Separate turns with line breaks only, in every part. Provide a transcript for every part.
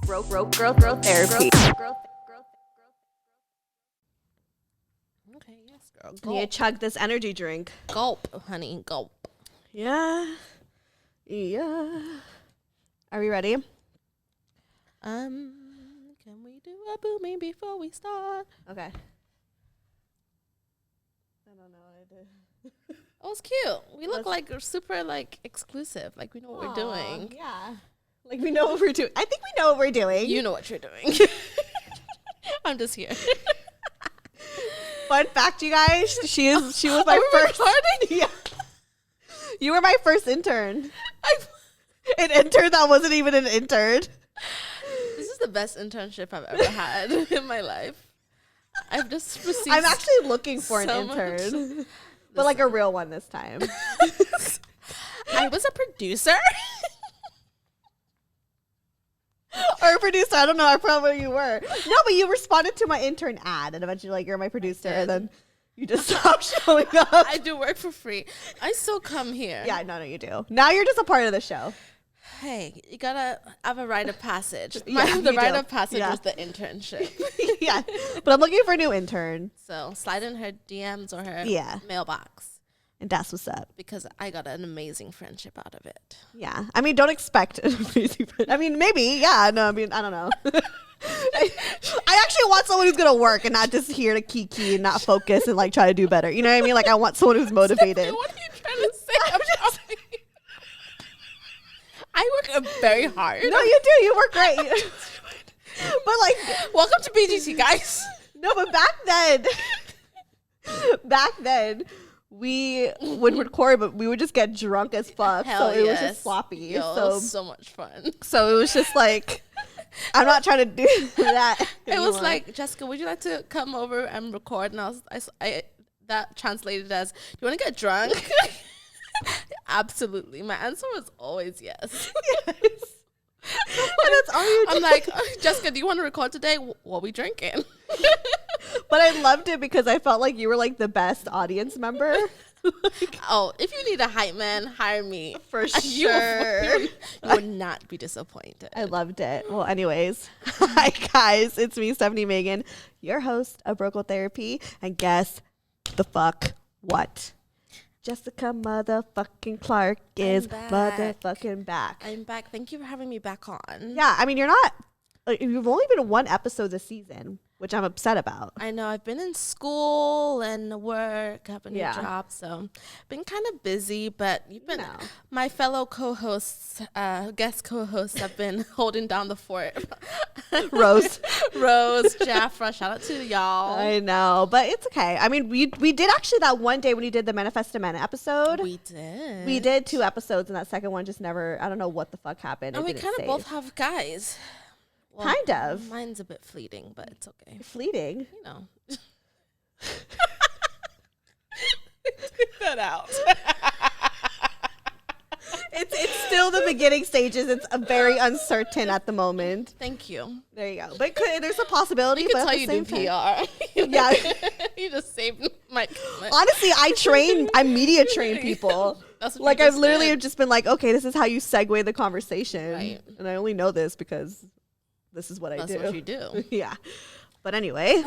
Growth therapy.
Okay, yes, girl.
You need to chug this energy drink.
Gulp, honey, gulp.
Yeah. Are we ready?
Can we do a booming before we start?
Okay. I don't know what I did.
Oh, it's cute. We look like super like exclusive. Like we know what we're doing.
Yeah. Like we know what we're doing. I think we know what we're doing.
You know what you're doing. I'm just here.
Fun fact, you guys. She was my first. Yeah. You were my first intern. An intern that wasn't even an intern.
This is the best internship I've ever had in my life. I've just received.
I'm actually looking for an intern, but like a real one this time.
I was a producer.
Or a producer. I don't know. I probably you were. No, but you responded to my intern ad, and eventually, like, you're my producer, and then you just stopped showing up.
I do work for free. I still come here.
Yeah, no, you do. Now you're just a part of the show.
Hey, you gotta have a rite of passage.
Yeah,
The rite of passage was the internship.
Yeah, but I'm looking for a new intern.
So slide in her DMs or her mailbox.
And that's what's up.
Because I got an amazing friendship out of it.
Yeah. I mean, don't expect an amazing friend. I mean, maybe. Yeah. No, I mean, I don't know. I actually want someone who's going to work and not just here to kiki and not focus and like try to do better. You know what I mean? Like I want someone who's motivated.
Stefanie, what are you trying to say? I work very hard.
No, you do. You work great. But like,
welcome to BGT, guys.
No, but back then, we would record, but we would just get drunk as fuck.
Hell
so it was just sloppy.
Yo, so it was so much fun.
So it was just like, I'm not trying to do that anymore.
It was like, Jessica, would you like to come over and record? And I that translated as, do you want to get drunk? Absolutely. My answer was always yes.
Yes. And that's all you did.
I'm like, Jessica, do you want to record today? What are we drinking?
But I loved it because I felt like you were like the best audience member.
Oh, if you need a hype man, hire me.
For sure.
You would not be disappointed.
I loved it. Well, anyways. Hi, guys. It's me, Stefanie Maegan, your host of Brocal Therapy. And guess the fuck what? Jessica motherfucking Clarke is motherfucking back.
I'm back. Thank you for having me back on.
Yeah, I mean, you've only been one episode this season, which I'm upset about.
I know. I've been in school and work, have a new job, so been kind of busy, but you've been my fellow co-hosts, guest co-hosts have been holding down the fort. Rose, Jaffra, shout out to y'all.
I know, but it's okay. I mean, we did actually that one day when you did the Manifest to Men episode.
We did.
We did 2 episodes, and that second one just never, I don't know what the fuck happened.
And we kind of both have guys. Well,
kind of.
Mine's a bit fleeting, but it's okay.
Fleeting?
You know. Take that out.
It's still the beginning stages. It's very uncertain at the moment.
Thank you.
There you go. But there's a possibility.
You can tell you do PR.
Yeah.
You just saved my.
Honestly, I media train people.
That's what
like I've literally just been like, okay, this is how you segue the conversation.
Right.
And I only know this because this is what I do.
That's what you do.
Yeah. But anyway,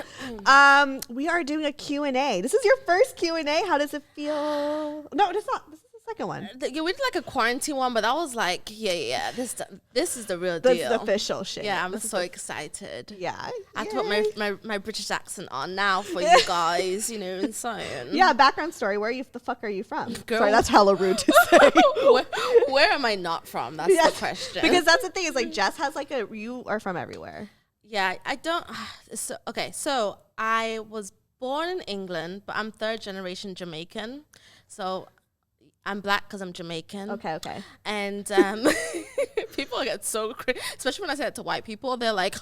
we are doing a Q&A. This is your first Q&A. How does it feel? No, it's not. This is the second one.
We did like a quarantine one, but that was like, yeah. This is the real
deal.
This is
the official shit.
Yeah, I'm so excited.
Yeah.
I have to put my British accent on now for you guys, insane.
Yeah, background story. Where the fuck are you from?
Girl.
Sorry, that's hella rude to say.
where am I not from? That's the question.
Because that's the thing is like Jess has like you are from everywhere.
Yeah, I don't. So I was born in England, but I'm 3rd generation Jamaican. So I'm black because I'm Jamaican.
Okay.
And people get so crazy, especially when I say it to white people. They're like,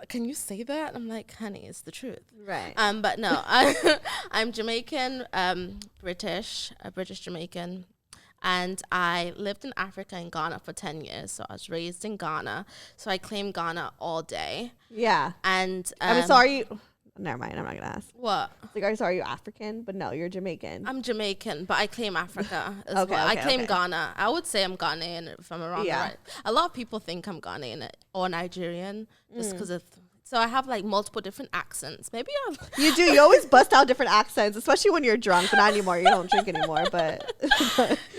"Can you say that?" I'm like, "Honey, it's the truth."
Right.
But no, I'm Jamaican, British Jamaican. And I lived in Africa in Ghana for 10 years. So I was raised in Ghana. So I claim Ghana all day.
Yeah.
And
I'm sorry. Never mind. I'm not gonna ask.
What?
Like, are you African? But no, you're Jamaican.
I'm Jamaican, but I claim Africa as well. I claim Ghana. I would say I'm Ghanaian if I'm around the right. A lot of people think I'm Ghanaian or Nigerian just because of. So I have like multiple different accents. Maybe
you do. You always bust out different accents, especially when you're drunk. But not anymore. You don't drink anymore. But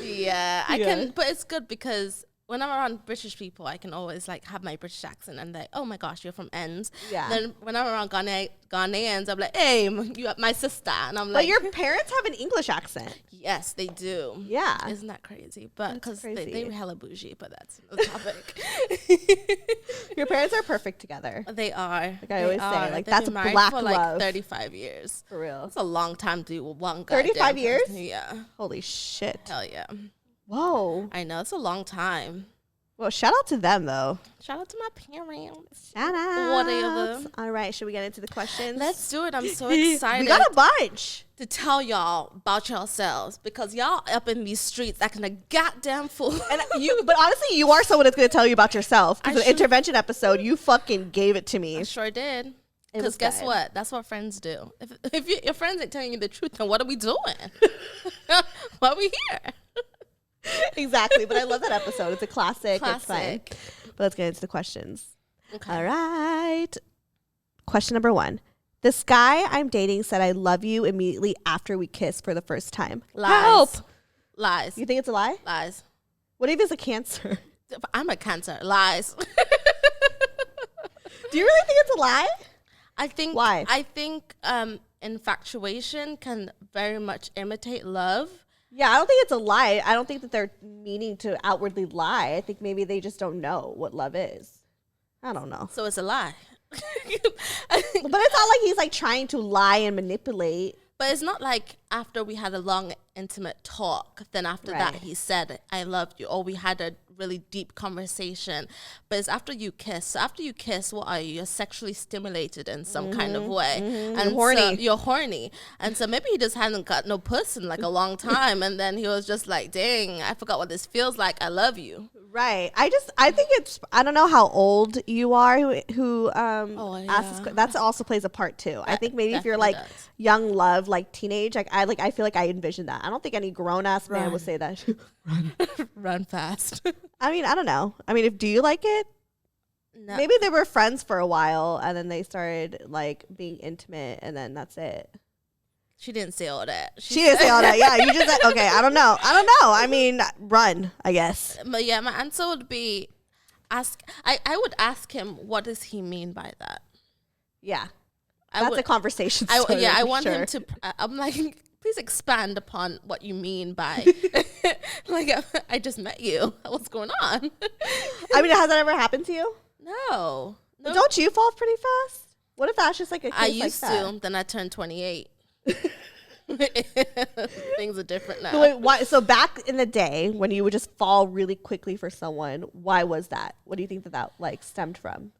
yeah, I can. But it's good because when I'm around British people, I can always like have my British accent and like, oh my gosh, you're from Ends. Yeah. Then when I'm around Ghanaians, I'm like, hey, you my sister, and I'm like.
But your parents have an English accent.
Yes, they do.
Yeah.
Isn't that crazy? But because they were hella bougie, but that's the topic.
Your parents are perfect together.
They are.
Like I always say, like that's black
for
love.
Like 35 years.
For real.
It's a long time to do one guy.
35 years?
Yeah.
Holy shit.
Hell yeah.
Whoa.
I know, it's a long time.
Well, shout out to them though.
Shout out to my parents.
Shout out.
Whatever.
All right, should we get into the questions?
Let's do it. I'm so excited.
We got a bunch
to tell y'all about yourselves because y'all up in these streets acting a goddamn fool.
And but honestly, you are someone that's going to tell you about yourself. Because the intervention episode, you fucking gave it to me.
I sure did. Because guess what? That's what friends do. If your friends ain't telling you the truth, then what are we doing? Why are we here?
Exactly. But I love that episode. It's a classic. It's fine. But let's get into the questions. Okay. All right. Question number 1. This guy I'm dating said I love you immediately after we kissed for the first time.
Lies.
Help.
Lies.
You think it's a lie?
Lies.
What if it's a Cancer?
I'm a Cancer. Lies.
Do you really think it's a lie?
I think.
Why?
I think infatuation can very much imitate love.
Yeah, I don't think it's a lie. I don't think that they're meaning to outwardly lie. I think maybe they just don't know what love is. I don't know.
So it's a lie.
But it's not like he's like trying to lie and manipulate.
But it's not like after we had a long, intimate talk, then after that he said, I love you, or we had a really deep conversation. But it's after you kiss. So after you kiss, what are you? You're sexually stimulated in some kind of way. And
you're horny.
So you're horny. And so maybe he just hadn't got no puss in like a long time. And then he was just like, dang, I forgot what this feels like. I love you.
Right. I think it's, I don't know how old you are who asks this, that also plays a part too. I think maybe if you're like young love, like teenage, I feel like I envision that. I don't think any grown ass man would say that.
Run fast.
I mean, I don't know. I mean, do you like it? No. Maybe they were friends for a while and then they started like being intimate and then that's it.
She didn't say all that.
She didn't say all that. Yeah, you just said, okay, I don't know. I mean, run, I guess.
But yeah, my answer would be I would ask him, what does he mean by that?
Yeah. That's a conversation starter.
I want him to, I'm like, please expand upon what you mean by, like, I just met you. What's going on?
I mean, has that ever happened to you?
No.
But don't you fall pretty fast? What if that's just like a case
I used
like that?
to, then I turned 28. Things are different now.
So, wait, why? So back in the day when you would just fall really quickly for someone, why was that? What do you think that like stemmed from?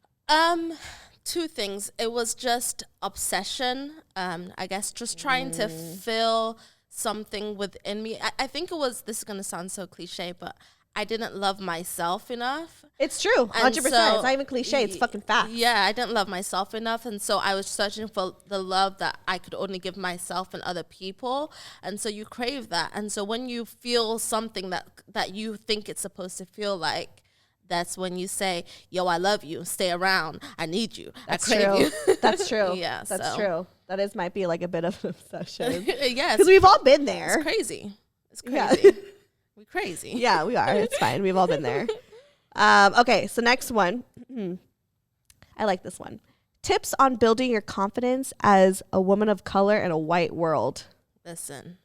2 things. It was just obsession. I guess just trying to fill something within me. I think it was, this is going to sound so cliche, but I didn't love myself enough.
It's true. 100%. So, it's not even cliche. It's fucking fact.
Yeah, I didn't love myself enough. And so I was searching for the love that I could only give myself and other people. And so you crave that. And so when you feel something that you think it's supposed to feel like, that's when you say, yo, I love you. Stay around. I need you.
That's
I crave
true.
you.
That's true.
Yeah,
that's true. That might be like a bit of an obsession.
Yes.
Because we've all been there.
It's crazy.
Yeah.
We're crazy.
Yeah, we are. It's fine. We've all been there. Okay, so next one. I like this one. Tips on building your confidence as a woman of color in a white world.
Listen.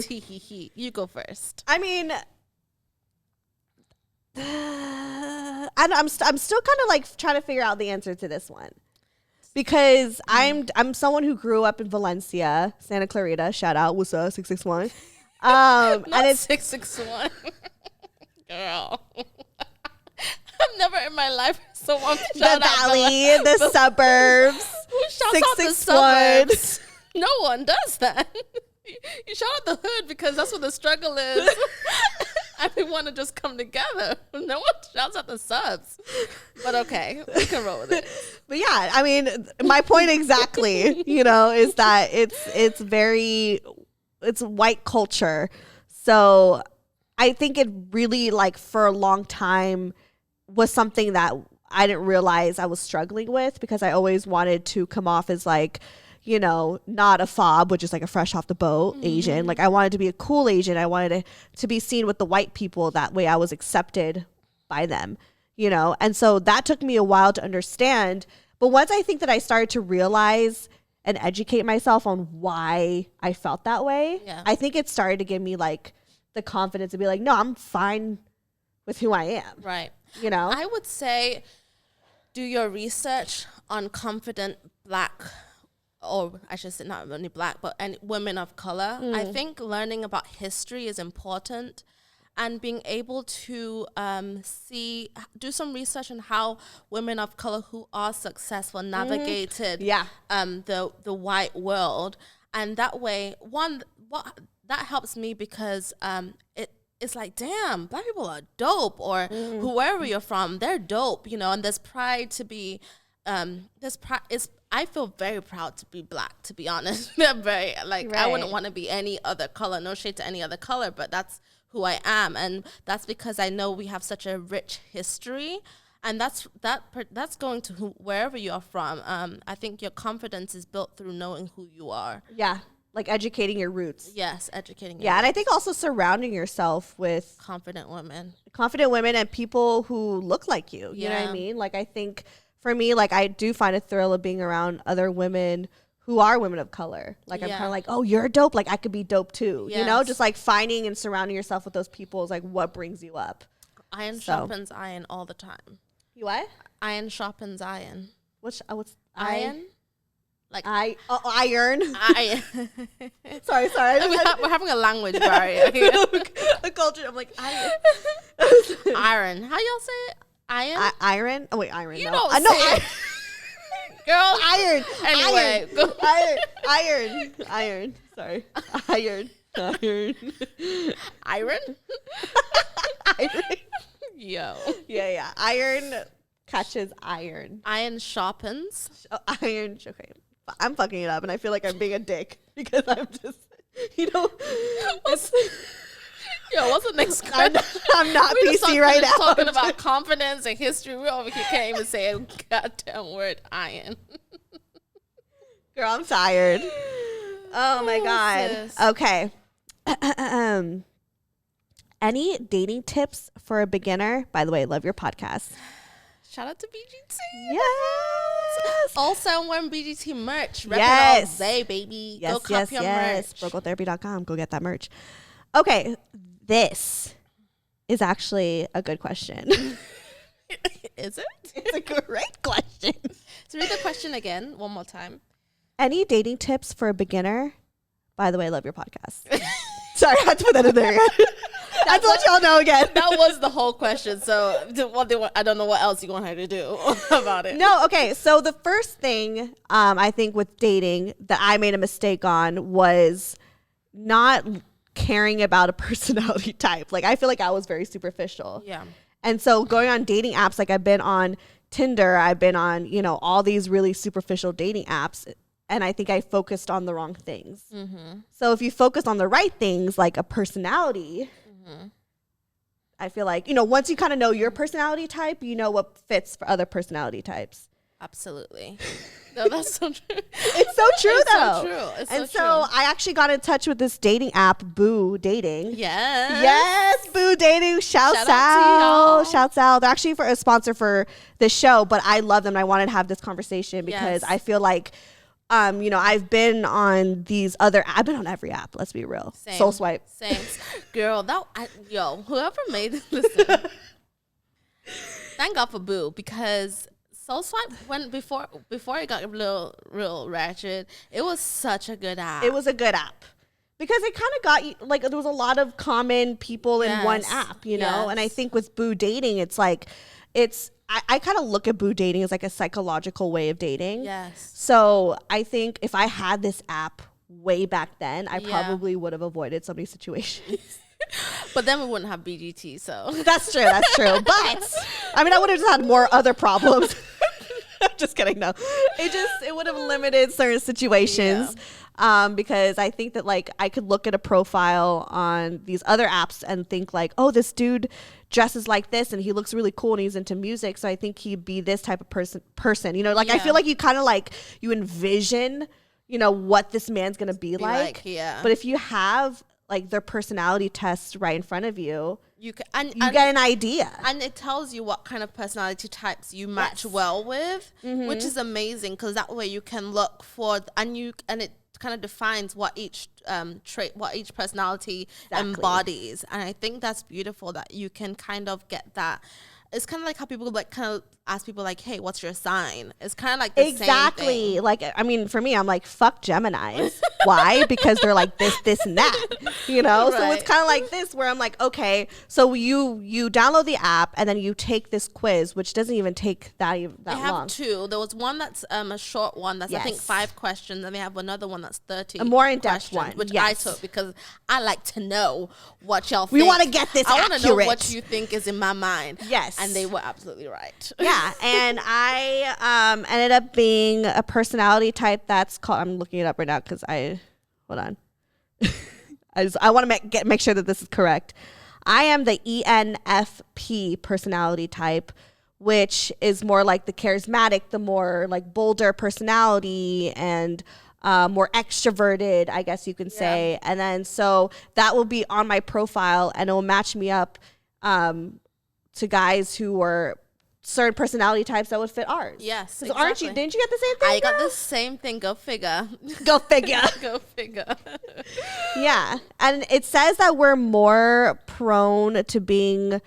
You go first.
I mean, I'm still kind of like trying to figure out the answer to this one. Because I'm someone who grew up in Valencia, Santa Clarita. Shout out, what's up, 661.
Not and it's 661. Girl. I've never in my life someone
the valley, the suburbs.
Who shouts out the suburbs? No one does that. You shout out the hood because that's what the struggle is. we want to just come together. No one shouts at the subs. But okay, we can roll with it.
But yeah, I mean, my point exactly, is that it's white culture. So I think it really, like, for a long time was something that I didn't realize I was struggling with, because I always wanted to come off as, like, not a fob, which is like a fresh off the boat Asian. Like, I wanted to be a cool Asian. I wanted to be seen with the white people. That way I was accepted by them, And so that took me a while to understand. But once I think that I started to realize and educate myself on why I felt that way, I think it started to give me, like, the confidence to be like, no, I'm fine with who I am.
Right.
I
would say do your research on confident Black, or I should say not only Black, but any women of color. I think learning about history is important, and being able to do some research on how women of color who are successful navigated the white world. And that way, that helps me, because it's like, damn, Black people are dope, or whoever you're from, they're dope, and there's pride to be, I feel very proud to be Black, to be honest. I'm very, like, I wouldn't want to be any other color, no shade to any other color, but that's who I am. And that's because I know we have such a rich history, and that's going to wherever you're from. I think your confidence is built through knowing who you are.
Yeah. Like educating your roots.
Yes, educating your
roots. And I think also surrounding yourself with
confident women
and people who look like you. You know what I mean? Like, I think for me, like, I do find a thrill of being around other women who are women of color. Like, I'm kind of like, oh, you're dope. Like, I could be dope too. Yes. Just like finding and surrounding yourself with those people is like what brings you up.
Iron sharpens iron all the time.
You what?
Iron sharpens iron.
What's
iron?
Like iron. Iron. sorry.
We're having a language barrier here.
The culture. I'm like iron.
Iron. How y'all say it? Iron.
Iron. Oh wait, iron.
You
no.
don't say it. Girl.
Iron.
Anyway.
Iron. Sorry. Iron.
Iron.
Iron.
Yo.
Yeah. Iron catches iron.
Iron sharpens.
Iron. Okay. I'm fucking it up, and I feel like I'm being a dick because I'm just, what's
the next question?
I'm not PC right now.
Talking about confidence and history. We over here can't even say a goddamn word. Iron.
Girl, I'm tired. Oh my God. Sis. Okay. Any dating tips for a beginner? By the way, love your podcast.
Shout out to BGT.
Yes.
Also, I'm wearing BGT merch. Rep it all day, baby.
Yes,
go cop your merch.
Brocotherapy.com. Go get that merch. Okay. This is actually a good question.
Is it?
It's a great question.
So read the question again one more time.
Any dating tips for a beginner? By the way, love your podcast. Sorry, I had to put that in there again. I have to let y'all know again.
That was the whole question. So I don't know what else you want her to do about it.
No, okay. So the first thing I think with dating that I made a mistake on was not caring about a personality type. Like, I feel like I was very superficial.
Yeah.
And so going on dating apps, like I've been on Tinder, I've been on, all these really superficial dating apps. And I think I focused on the wrong things. Mm-hmm. So if you focus on the right things, like a personality, I feel like, once you kind of know your personality type, you know what fits for other personality types.
Absolutely. No, that's so true.
It's so true, though.
So true. It's
and
so true.
I actually got in touch with this dating app, Boo Dating.
Yes,
Boo Dating. Shouts out. Shouts out. They're actually a sponsor for this show, but I love them. And I wanted to have this conversation because I feel like, I've been on I've been on every app. Let's be real.
Same.
Soul Swipe.
Same. Girl, whoever made this, listen. Thank God for Boo, because Soul Swipe before it got real ratchet, it was such a good app.
It was a good app. Because it kind of got you, like, there was a lot of common people in one app, And I think with Boo Dating, it's like, I kind of look at Boo Dating as like a psychological way of dating.
Yes.
So I think if I had this app way back then, I probably would have avoided so many situations. But
then we wouldn't have BGT, so.
That's true. But, I mean, I would have just had more other problems. Just kidding. No, it would have limited certain situations. Yeah. Because I think that like I could look at a profile on these other apps and think like, oh, this dude dresses like this and he looks really cool and he's into music. So I think he'd be this type of person, you know, like I feel like you kind of like you envision, you know, what this man's going to be like. Yeah. But if you have like their personality test right in front of you, you get an idea.
And it tells you what kind of personality types you match well with, which is amazing because that way you can look for, and it kind of defines what each trait, what each personality embodies. And I think that's beautiful that you can kind of get that. It's kind of like how people like kind of ask people like, hey, what's your sign? It's kind of like the same thing.
Like, I mean, for me, I'm like, fuck Geminis. Why? Because they're like this, and that, you know? Right. So it's kind of like this where I'm like, okay, so you download the app and then you take this quiz, which doesn't even take that long.
They have two. There was one that's a short one that's I think 5 questions, and they have another one that's 30.
A more in-depth one,
which I took because I like to know what y'all think.
We want to get this accurate.
I want to know what you think is in my mind.
Yes.
And they were absolutely right.
Yeah, and I ended up being a personality type that's called, I'm looking it up right now because hold on. I want to make sure that this is correct. I am the ENFP personality type, which is more like the charismatic, the more like bolder personality and more extroverted, I guess you can say. And then so that will be on my profile and it will match me up to guys who were certain personality types that would fit ours.
Yes,
exactly. Aren't you? Didn't you get the same thing?
I got the same thing. Go figure.
Go figure.
Go figure.
Yeah, and it says that we're more prone to being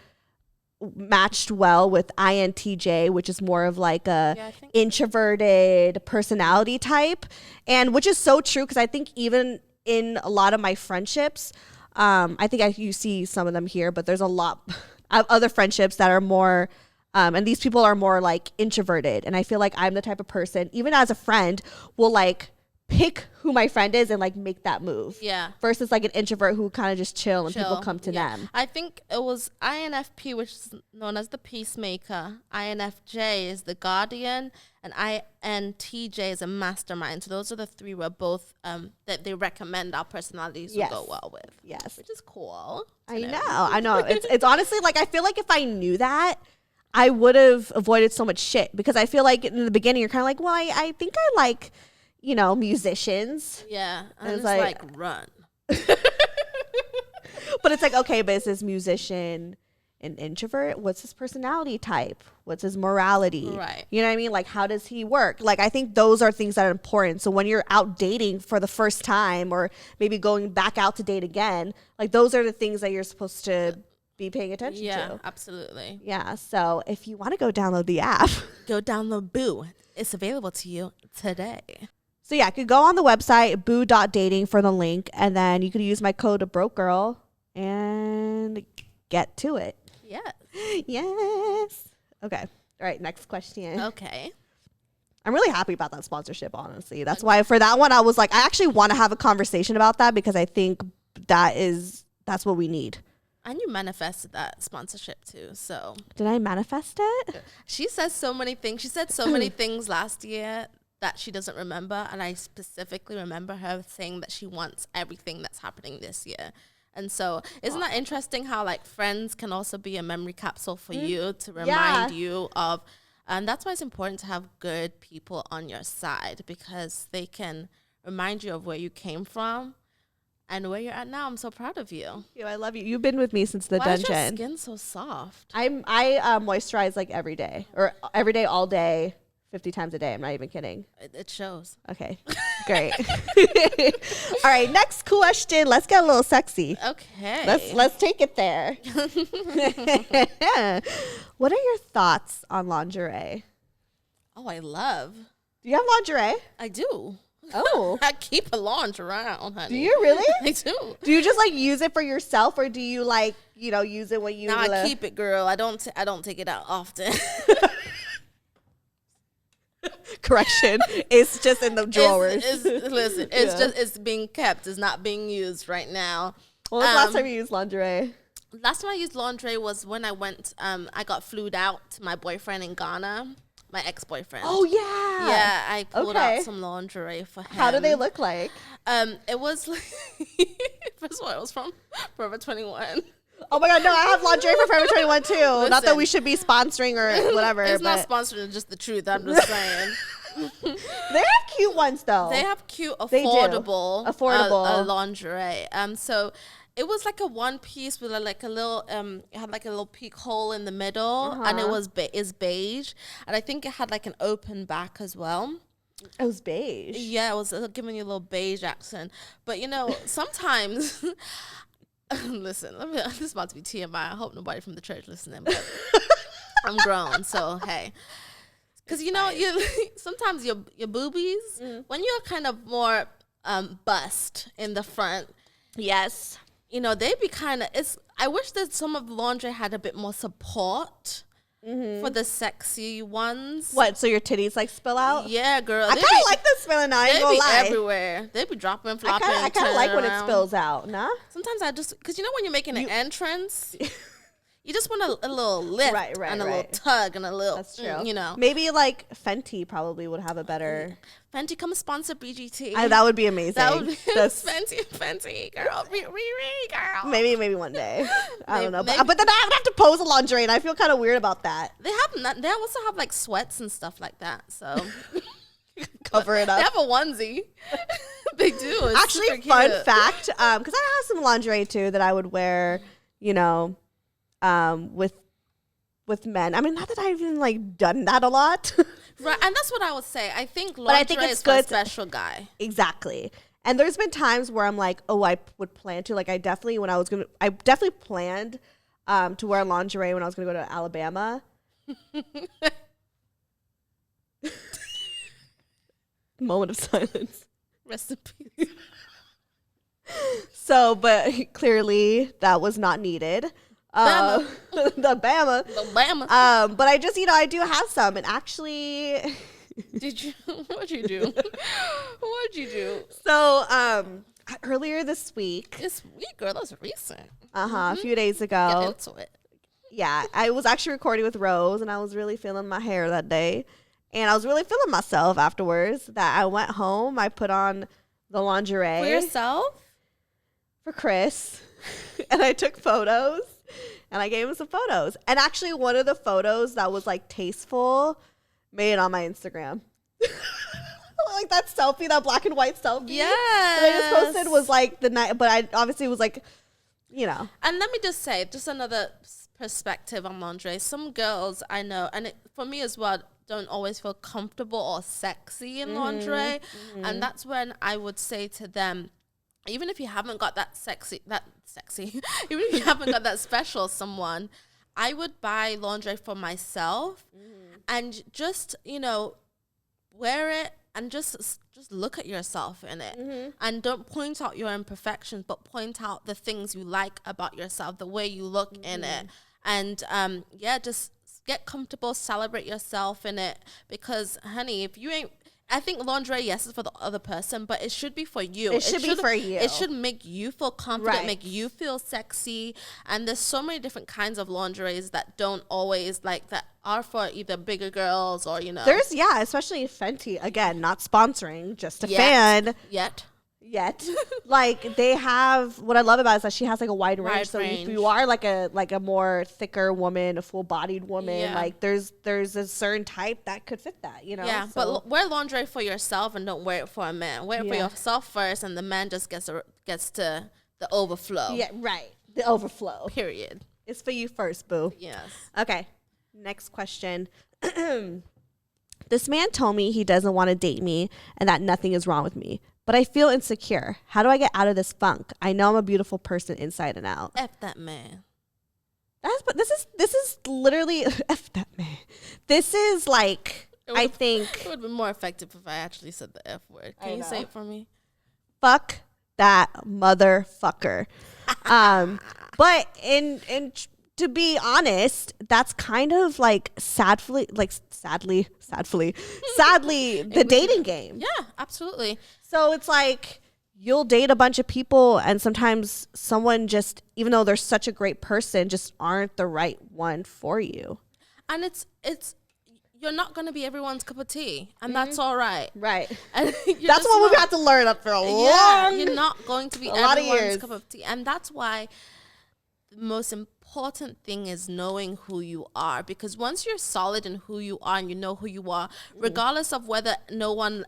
matched well with INTJ, which is more of like a introverted personality type, and which is so true because I think even in a lot of my friendships, I think you see some of them here, but there's a lot of other friendships that are more and these people are more like introverted, and I feel like I'm the type of person, even as a friend, will like pick who my friend is and like make that move.
Yeah.
Versus like an introvert who kind of just chill and people come to them.
I think it was INFP, which is known as the peacemaker. INFJ is the guardian, and INTJ is a mastermind. So those are the 3 where both that they recommend our personalities will go well with.
Yes.
Which is cool.
I know. It's honestly like I feel like if I knew that, I would have avoided so much shit because I feel like in the beginning you're kind of like, well, I think I like, you know, musicians.
Yeah. And it's like run.
But it's like, okay, but is this musician an introvert? What's his personality type? What's his morality?
Right.
You know what I mean? Like, how does he work? Like, I think those are things that are important. So when you're out dating for the first time or maybe going back out to date again, like those are the things that you're supposed to be paying attention to.
Yeah, absolutely.
Yeah. So if you want to go download the app,
go download Boo. It's available to you today.
So yeah, you could go on the website boo.dating for the link, and then you could use my code BrokeGirl and get to it.
Yes.
Yes. Okay. All right. Next question.
Okay.
I'm really happy about that sponsorship, honestly. That's why for that one, I was like, I actually want to have a conversation about that because I think that's what we need.
And you manifested that sponsorship too, so.
Did I manifest it?
She says so many things. She said so many things last year that she doesn't remember. And I specifically remember her saying that she wants everything that's happening this year. And so isn't that interesting how like friends can also be a memory capsule for you to remind you of. And that's why it's important to have good people on your side because they can remind you of where you came from. And where you're at now, I'm so proud of you.
Thank you. I love you. You've been with me since the dungeon.
Why is your skin so soft?
I moisturize like every day, all day, 50 times a day. I'm not even kidding.
It shows.
Okay, great. All right, next question. Let's get a little sexy.
Okay.
Let's take it there. What are your thoughts on lingerie?
Oh, I love.
Do you have lingerie?
I do.
Oh.
I keep a launch around, honey.
Do you really?
I do.
Do you just like use it for yourself or do you like, you know, use it when you...
No, I keep it, girl. I don't take it out often.
Correction. It's just in the drawers.
Listen, it's just, it's being kept. It's not being used right now.
When was the last time you used lingerie?
Last time I used lingerie was when I went, I got flued out to my boyfriend in Ghana, my ex-boyfriend.
Oh, yeah.
Yeah, I pulled out some lingerie for him.
How do they look like?
It was like, first of all, it was from Forever 21.
Oh my God, no, I have lingerie for Forever 21 too. Listen, not that we should be sponsoring or whatever.
It's not sponsoring, it's just the truth. I'm just saying.
They have cute ones though.
They have cute, affordable lingerie. So it was like a one piece with like a little, it had like a little peak hole in the middle, and it was beige, and I think it had like an open back as well.
It was beige.
Yeah, it was giving you a little beige accent. But you know, sometimes. Listen, this is about to be TMI. I hope nobody from the church listening. But I'm grown, so hey. Because you know, sometimes your boobies, when you're kind of more bust in the front,
yes,
you know, they be kind of. I wish that some of the lingerie had a bit more support for the sexy ones.
What? So your titties like spill out?
Yeah, girl.
I kind of like the spilling out.
They be everywhere. They be dropping, flopping.
I kind of like when it spills out. Nah.
Sometimes I just because you know when you're making an entrance. You just want a little lift and a little tug and a little,
that's true.
You know.
Maybe like Fenty probably would have a better.
Fenty, come sponsor BGT.
That would be amazing.
That would be Fenty, girl. Girl.
Maybe one day. I don't know. But then I would have to pose a lingerie and I feel kind of weird about that.
They also have like sweats and stuff like that. So.
Cover it up.
They have a onesie. They do. It's
actually, fun fact, because I have some lingerie too that I would wear, you know, with men. I mean, not that I've even like done that a lot.
Right, and that's what I would say. I think lingerie is for a special guy.
Exactly. And there's been times where I'm like, oh, I would plan to. Like, I definitely planned to wear lingerie when I was going to go to Alabama. Moment of silence.
Rest in peace.
So, but clearly that was not needed.
Bama.
The Bama. But I just, you know, I do have some, and actually,
what'd you do? What'd you do?
So, earlier this week,
girl, that's recent.
A few days ago.
Get into it.
Yeah, I was actually recording with Rose, and I was really feeling my hair that day, and I was really feeling myself afterwards. That I went home, I put on the lingerie
for yourself,
for Chris, and I took photos. And I gave him some photos. And actually, one of the photos that was, like, tasteful made it on my Instagram. Like, that selfie, that black and white selfie.
Yeah.
That I just posted was, like, the night. But I obviously was, like, you know.
And let me just say, just another perspective on lingerie. Some girls I know, and for me as well, don't always feel comfortable or sexy in lingerie. And that's when I would say to them, even if you haven't got that sexy, even if you haven't got that special someone, I would buy lingerie for myself and just, you know, wear it and just look at yourself in it. And don't point out your imperfections, but point out the things you like about yourself, the way you look in it. And just get comfortable, celebrate yourself in it, because honey, if you ain't, I think lingerie, yes, is for the other person, but it should be for you.
It should be for you.
It should make you feel confident, make you feel sexy. And there's so many different kinds of lingeries that don't always, like, that are for either bigger girls or, you know.
There's, especially Fenty. Again, not sponsoring, just a fan.
Yet.
Like, they have, what I love about it is that she has, like, a wide range. So if you are like a more thicker woman, a full-bodied woman, like, there's a certain type that could fit that, you know.
Yeah, so. But wear lingerie for yourself and don't wear it for a man. Wear it for yourself first, and the man just gets to the overflow.
Yeah, right. The overflow.
Period.
It's for you first, boo.
Yes.
Okay. Next question. This man told me he doesn't want to date me and that nothing is wrong with me. But I feel insecure. How do I get out of this funk? I know I'm a beautiful person inside and out.
F that man.
This is literally F that man. This is like, I think
it would have been more effective if I actually said the F word. Can you say it for me?
Fuck that motherfucker. But to be honest, that's kind of like sadly the dating game.
Yeah, absolutely.
So it's like, you'll date a bunch of people and sometimes someone just, even though they're such a great person, just aren't the right one for you.
And it's you're not going to be everyone's cup of tea, and that's all right.
Right.
And
that's what we've had to learn up for a long,
you're not going to be everyone's cup of tea. And that's why the most important thing is knowing who you are, because once you're solid in who you are and you know who you are, regardless of whether anyone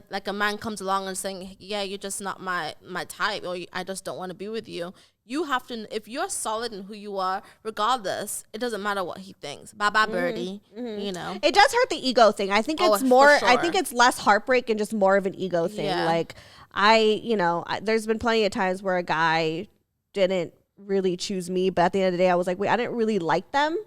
like a man comes along and saying, yeah, you're just not my type, or I just don't want to be with you, you have to, if you're solid in who you are, regardless, it doesn't matter what he thinks. Bye bye birdie. You know,
it does hurt the ego thing. I think it's more, I think it's less heartbreak and just more of an ego thing. Like there's been plenty of times where a guy didn't really choose me, but at the end of the day I was like, wait, I didn't really like them,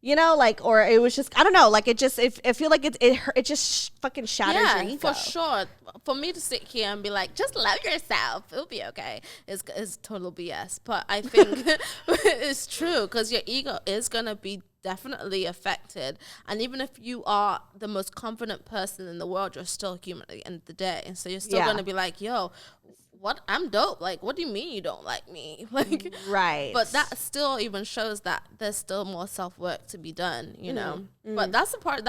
like, or it was just, I don't know, like, it just, I feel like it just fucking shatters your ego.
For sure. For me to sit here and be like, just love yourself, it'll be okay, is total BS. But I think it's true, because your ego is gonna be definitely affected. And even if you are the most confident person in the world, you're still human at the end of the day, and so you're still gonna be like, yo, what, I'm dope, like, what do you mean you don't like me? Like, right. But that still even shows that there's still more self-work to be done, you know. But that's the part,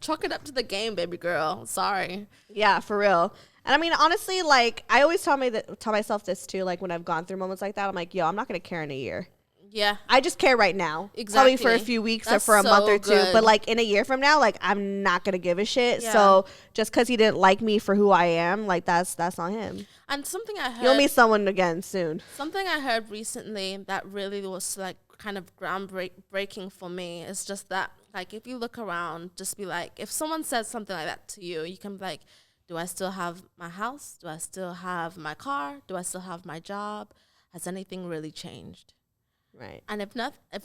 chalk it up to the game, baby girl. Sorry. Yeah, for real. And I mean, honestly, like, I always tell myself this too, like, when I've gone through moments like that, I'm like, yo, I'm not gonna care in a year. Yeah. I just care right now. Exactly. Probably for a few weeks or for a month or two. But like in a year from now, like, I'm not going to give a shit. Yeah. So just because he didn't like me for who I am, like, that's on him. And something I heard. You'll meet someone again soon. Something I heard recently that really was like kind of groundbreaking for me is just that, like, if you look around, just be like, if someone says something like that to you, you can be like, do I still have my house? Do I still have my car? Do I still have my job? Has anything really changed? Right. And if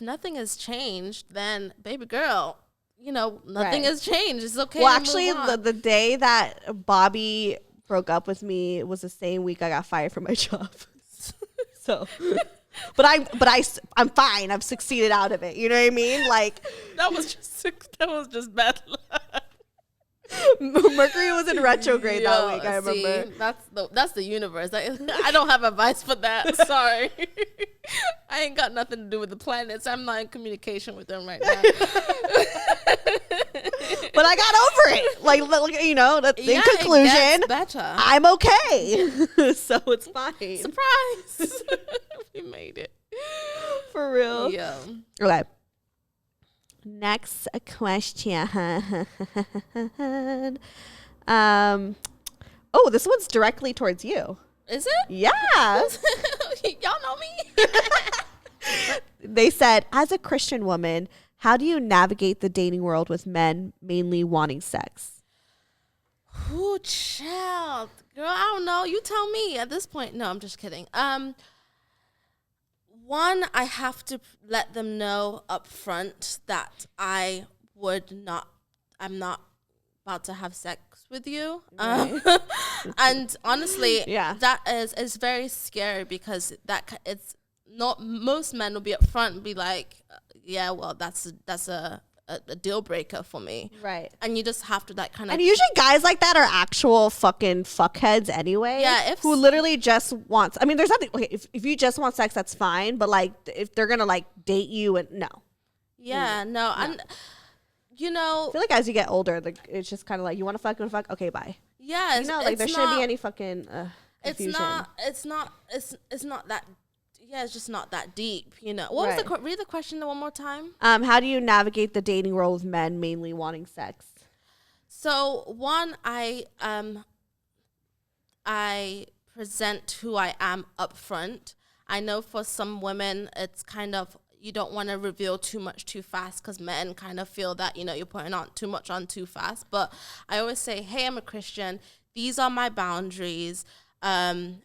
nothing has changed, then baby girl, nothing has changed. It's okay. Well, actually, the day that Bobby broke up with me was the same week I got fired from my job. So, but I'm fine. I've succeeded out of it. You know what I mean? Like, that was just bad luck. Mercury was in retrograde that week. I remember. See, that's the universe. I don't have advice for that. Sorry. I ain't got nothing to do with the planets. I'm not in communication with them right now. But I got over it. Like, in conclusion, it gets better. I'm okay. So it's fine. Surprise. We made it. For real. Yeah. Okay. Next question. This one's directly towards you. Is it? Yeah. Y'all know me. They said, as a Christian woman, how do you navigate the dating world with men mainly wanting sex? Ooh, child. Girl, I don't know. You tell me at this point. No, I'm just kidding. One, I have to let them know up front that I'm not about to have sex with you. And honestly, that is very scary, because it's not, most men will be up front and be like, yeah, well, that's a deal breaker for me. Right. And you just have to that kind of. And usually guys like that are actual fucking fuckheads anyway. Yeah. Who literally just wants. I mean, there's nothing. Okay, if you just want sex, that's fine. But like, if they're gonna like date you, and no. Yeah. No. And I feel like as you get older, it's just kind of like, you want to fuck, okay, bye. Yeah. Like there shouldn't be any fucking. Confusion. It's not that. Yeah, it's just not that deep, What was read the question one more time? How do you navigate the dating world with men mainly wanting sex? So one, I present who I am up front. I know for some women, it's kind of, you don't want to reveal too much too fast, because men kind of feel that, you're putting on too much on too fast. But I always say, hey, I'm a Christian. These are my boundaries. Can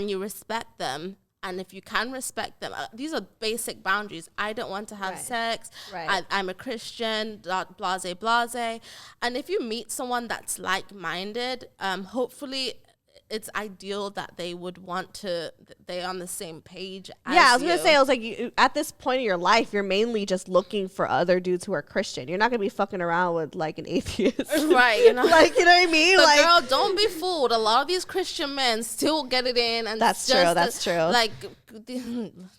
you respect them? And if you can respect them, these are basic boundaries. I don't want to have sex. Right. I'm a Christian, blase. And if you meet someone that's like-minded, hopefully it's ideal that they would want to, they're on the same page as
I was gonna say, I was like, at this point in your life, you're mainly just looking for other dudes who are Christian. You're not gonna be fucking around with like an atheist,
right? You know,
like, you know what I mean?
But
like,
girl, don't be fooled. A lot of these Christian men still get it in, and
that's true. That's true.
Like,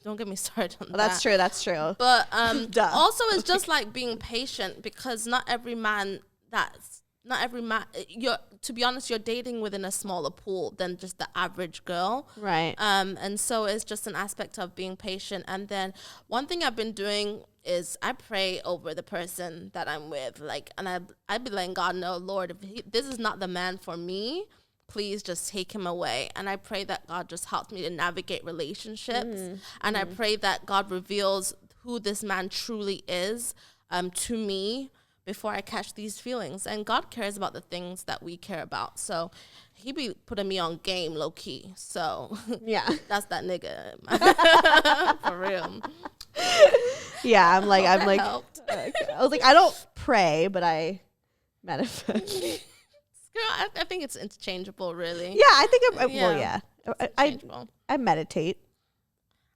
don't get me started on that.
That's true. That's true.
But also, it's just like being patient, because not every man. You're, to be honest, you're dating within a smaller pool than just the average girl,
right?
And so it's just an aspect of being patient. And then one thing I've been doing is I pray over the person that I'm with, like, and I'd be letting God know, Lord, if this is not the man for me, please just take him away. And I pray that God just helps me to navigate relationships, and I pray that God reveals who this man truly is to me before I catch these feelings. And God cares about the things that we care about. So he be putting me on game low key. So
yeah,
that's that nigga. For real.
Yeah, I'm like,
Okay.
I was like, I don't pray, but I manifest.
Girl, I think it's interchangeable, really.
Yeah, I think I meditate.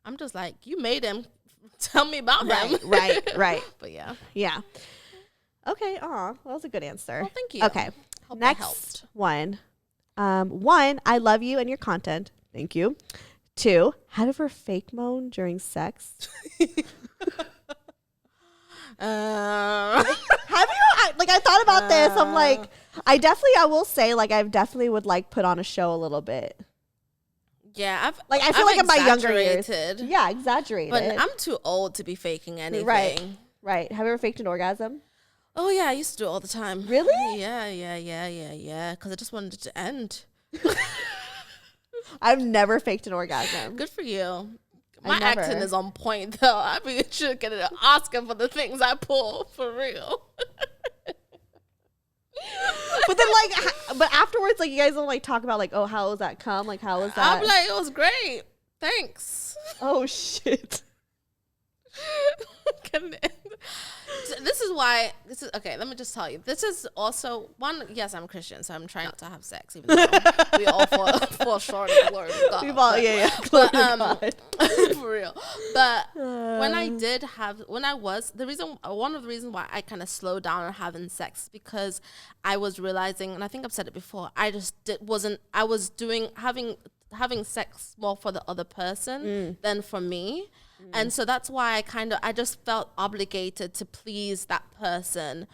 I'm just like, you made him. Tell me about him.
Right.
But yeah.
Okay. Well, that was a good answer.
Well, thank you.
Okay.
Hope
Next one. One, I love you and your content. Thank you. 2, have you ever fake moan during sex? Have you? I thought about this. I'm like, I will say, like, I definitely would like put on a show a little bit.
Yeah,
I feel like in my younger years. Yeah, exaggerated.
But I'm too old to be faking anything.
Right. Have you ever faked an orgasm?
Oh yeah, I used to do it all the time.
Really?
Yeah. Because I just wanted it to end.
I've never faked an orgasm.
Good for you. My acting is on point though. I mean, you should get an Oscar for the things I pull, for real.
But then, but afterwards, like, you guys don't like talk about, like, oh, how was that come? Like, how was that?
I'm like, it was great. Thanks.
Oh shit.
Okay, let me just tell you. This is also one. Yes, I'm Christian, so I'm trying not to have sex, even though we all fall short of the glory of God.
We've all, glory to God.
For real. But one of the reasons why I kind of slowed down on having sex, because I was realizing, and I think I've said it before, I was having sex more for the other person than for me. And so that's why I just felt obligated to please that person.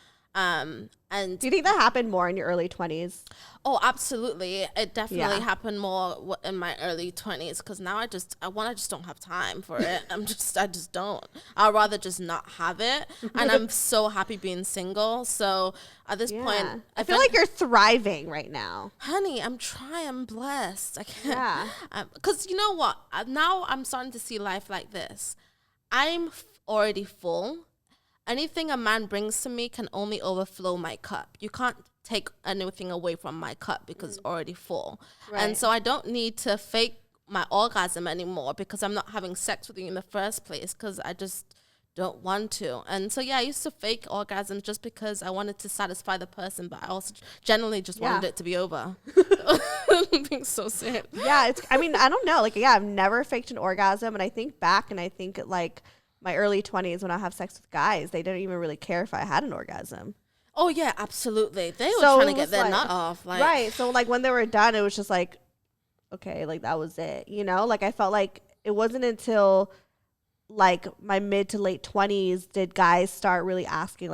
And
do you think that happened more in your early 20s?
Oh, absolutely. It definitely happened more in my early 20s, because now I just don't have time for it. I just don't. I'd rather just not have it. And I'm so happy being single. So at this point,
I feel like you're thriving right now.
Honey, I'm blessed. I can't. Yeah. Because you know what? Now I'm starting to see life like this. I'm already full. Anything a man brings to me can only overflow my cup. You can't take anything away from my cup because it's already full. Right. And so I don't need to fake my orgasm anymore, because I'm not having sex with you in the first place, because I just don't want to. And so, I used to fake orgasms just because I wanted to satisfy the person, but I also generally just wanted it to be over. I'm being so sad. Yeah,
I don't know. I've never faked an orgasm, and I think back and I think like my early 20s when I have sex with guys, they didn't even really care if I had an orgasm.
Oh, yeah, absolutely. They were trying to get their nut off.
Right. So, when they were done, it was just like, okay, that was it. I felt like it wasn't until my mid to late 20s did guys start really asking,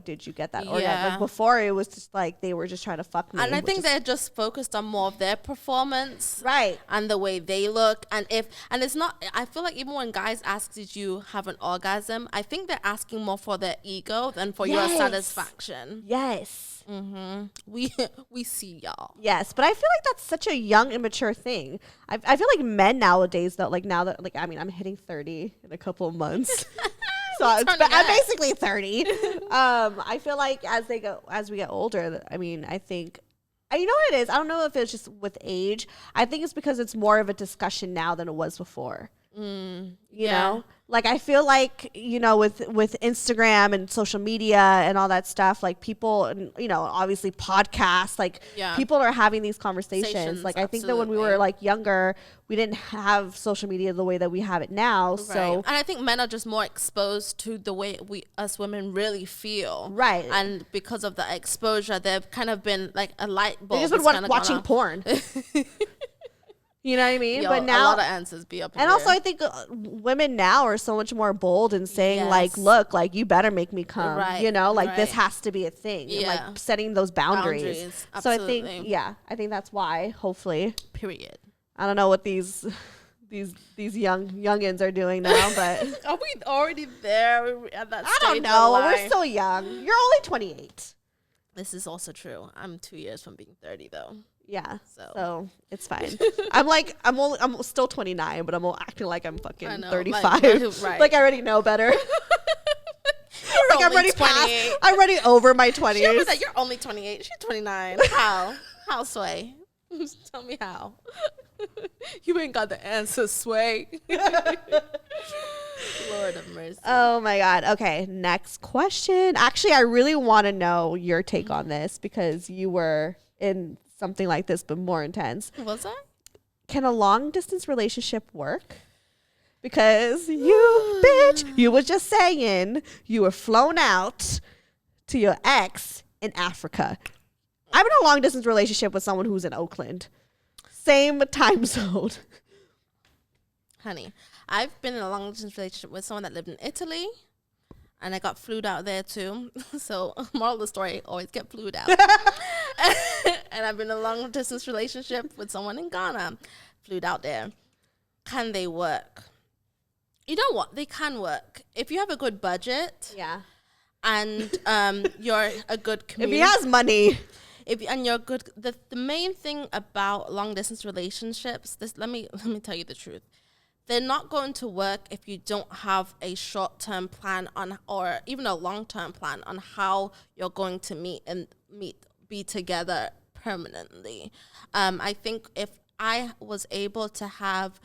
did you get that orgasm? Before, it was just they were just trying to fuck me.
And I think they're just focused on more of their performance,
right,
and the way they look. And it's not, I feel like even when guys ask, did you have an orgasm, I think they're asking more for their ego than for your satisfaction.
Yes.
Mm-hmm. We see y'all.
Yes, but I feel like that's such a young, immature thing. I feel like men nowadays, though, now that I'm hitting 30 in a couple of months. So I'm basically 30. I feel like as we get older, I think, you know what it is? I don't know if it's just with age. I think it's because it's more of a discussion now than it was before. You know? Like, I feel like, you know, with Instagram and social media and all that stuff, like, people, and, you know, obviously podcasts, like, people are having these conversations. Like, I think that when we were, like, younger, we didn't have social media the way that we have it now. Right. So,
and I think men are just more exposed to the way us women really feel.
Right.
And because of the exposure, they've kind of been like a light bulb.
They've just been watching porn. You know what I mean?
Yo,
but now
a lot of answers be up.
And also, I think women now are so much more bold in saying, like, look, like, you better make me come. Right. You know, like, this has to be a thing. Yeah. And, like, setting those boundaries. So I think, I think that's why, hopefully.
Period.
I don't know what these youngins are doing now, but
are we already there at that stage?
I don't know. We're still young. You're only 28.
This is also true. I'm 2 years from being 30, though.
Yeah, so it's fine. I'm still 29, but I'm acting like I'm fucking 35. Like, I already know better. Like, I'm already past. I'm already over my 20s.
You're only 28. She's 29. How? How, Sway? Tell me how. You ain't got the answer, Sway. Lord of mercy.
Oh my God. Okay, next question. Actually, I really want to know your take on this because you were in something like this, but more intense.
Was I?
Can a long distance relationship work? Because you, bitch, you were just saying you were flown out to your ex in Africa. I'm in a long distance relationship with someone who's in Oakland. Same time zone.
Honey, I've been in a long distance relationship with someone that lived in Italy. And I got flued out there too. So, moral of the story, always get flued out. And I've been in a long distance relationship with someone in Ghana. Flued out there. Can they work? You know what? They can work. If you have a good budget.
Yeah.
And you're a good community.
If he has money.
And you're good. The main thing about long distance relationships, let me tell you the truth. They're not going to work if you don't have a short-term plan on, or even a long-term plan on how you're going to be together permanently. I think if I was able to have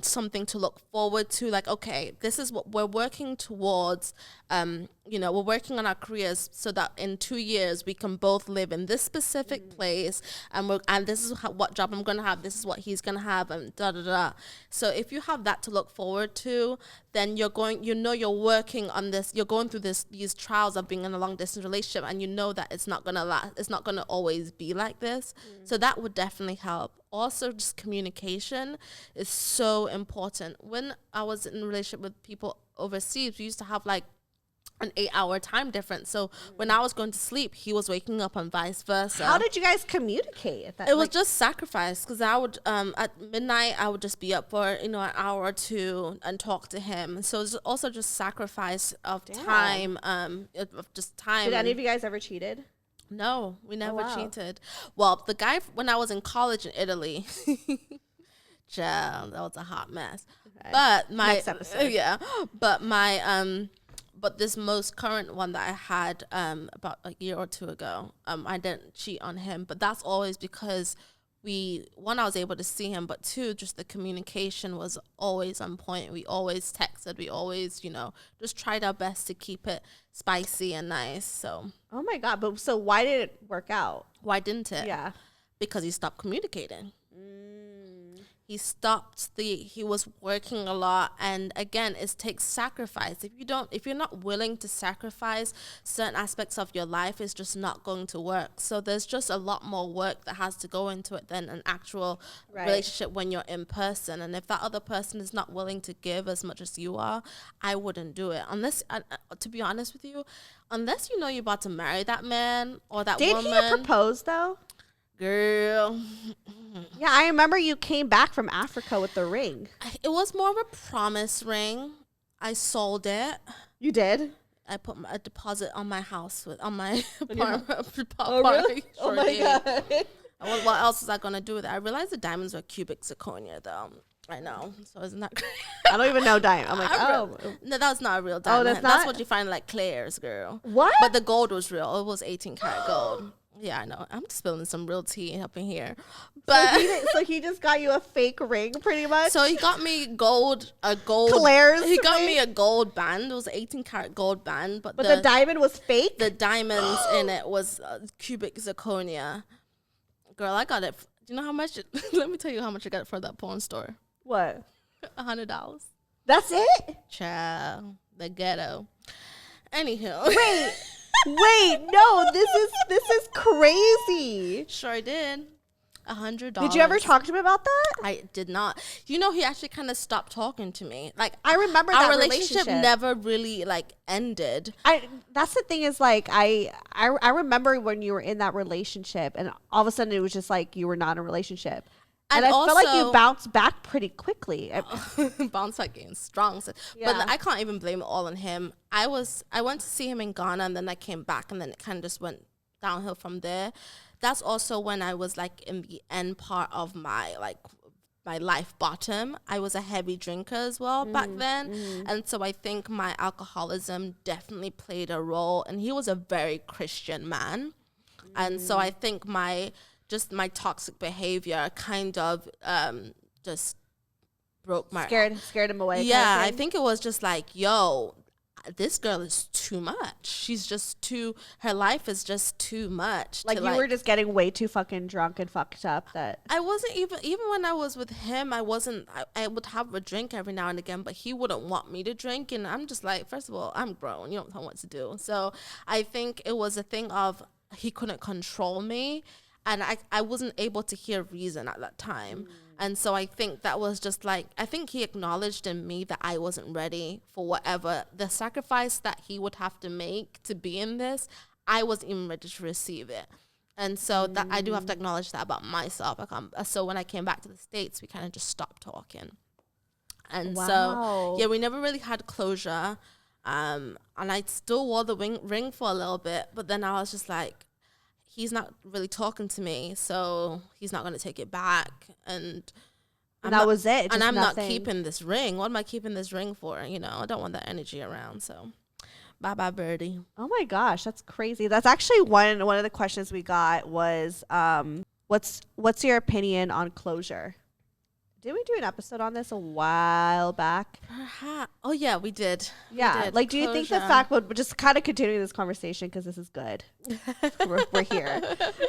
something to look forward to, like, okay, this is what we're working towards. We're working on our careers so that in 2 years we can both live in this specific place, and this is what job I'm gonna have. This is what he's gonna have, and da da da. So if you have that to look forward to, then you're working on this. You're going through these trials of being in a long distance relationship, and you know that it's not gonna last. It's not gonna always be like this. So that would definitely help. Also, just communication is so important. When I was in a relationship with people overseas, we used to have like an 8-hour time difference. So when I was going to sleep, he was waking up and vice versa.
How did you guys communicate?
It was just sacrifice, because I would at midnight I would just be up for an hour or two and talk to him. So it's also just sacrifice of time, of just time.
Did any of you guys ever cheated?
No, we never cheated. Well, the guy when I was in college in Italy, child, that was a hot mess. Okay. But
next episode.
But this most current one that I had about a year or two ago, I didn't cheat on him. But that's always because I was able to see him, but two, just the communication was always on point. We always texted. We always, just tried our best to keep it spicy and nice. So.
Oh my God! But so why did it work out?
Why didn't it?
Yeah.
Because he stopped communicating. He was working a lot, and again, it takes sacrifice. If you're not willing to sacrifice certain aspects of your life, it's just not going to work. So there's just a lot more work that has to go into it than an actual relationship when you're in person. And if that other person is not willing to give as much as you are, I wouldn't do it. Unless, to be honest with you, unless you know you're about to marry that man or that woman.
Did he propose though?
Girl.
Yeah, I remember you came back from Africa with the ring.
It was more of a promise ring. I sold it.
You did?
I put a deposit on my house on my apartment.
Oh, really? Oh my God.
What else was I gonna do with it? I realized the diamonds were cubic zirconia though. I know. So isn't that great?
I don't even know diamond. I'm like,
no, that's not a real diamond.
Oh, that's not?
That's what you find like Claire's, girl.
What?
But the gold was real. It was 18 karat gold. Yeah, I know. I'm spilling some real tea up in here. But
so he just got you a fake ring, pretty much.
So he got me a gold.
Claire's
He got
ring?
me a gold band. It was an 18-karat gold band, but
the diamond was fake.
The diamonds in it was cubic zirconia. Girl, I got it. Do you know how much? Let me tell you how much I got it for that pawn store.
What?
$100.
That's it?
Child, the ghetto. Anywho.
Wait, no, this is crazy.
Sure did. $100.
Did you ever talk to him about that?
I did not. You know, he actually kind of stopped talking to me. Like,
I remember
our
that
relationship never really like ended.
That's the thing is like I remember when you were in that relationship, and all of a sudden it was just like you were not in a relationship. And I felt like you bounced back pretty quickly.
Bounced back in strong. So, yeah. But I can't even blame it all on him. I went to see him in Ghana, and then I came back, and then it kind of just went downhill from there. That's also when I was like in the end part of my life bottom. I was a heavy drinker as well back then. And so I think my alcoholism definitely played a role. And he was a very Christian man. And so I think my toxic behavior kind of just broke my...
Scared him away.
Yeah, I think it was just like, yo, this girl is too much. She's just too... Her life is just too much.
Like, you were just getting way too fucking drunk and fucked up that...
I wasn't even when I was with him, I would have a drink every now and again, but he wouldn't want me to drink. And I'm just like, first of all, I'm grown. You don't tell me what to do. So I think it was a thing of he couldn't control me. And I wasn't able to hear reason at that time. And so I think that was just like, I think he acknowledged in me that I wasn't ready for whatever, the sacrifice that he would have to make to be in this, I wasn't even ready to receive it. And so that I do have to acknowledge that about myself. So when I came back to the States, we kind of just stopped talking. And so, yeah, we never really had closure. And I still wore the ring for a little bit, but then I was just like, he's not really talking to me, so he's not going to take it back. And
that was it.
And I'm not keeping this ring. What am I keeping this ring for? You know, I don't want that energy around. So bye-bye, birdie.
Oh, my gosh. That's crazy. That's actually one of the questions we got was, what's your opinion on closure? Did we do an episode on this a while back?
Perhaps. Oh, yeah, we did.
Yeah. Like, do you think the fact, we're just kind of continuing this conversation because this is good. we're here.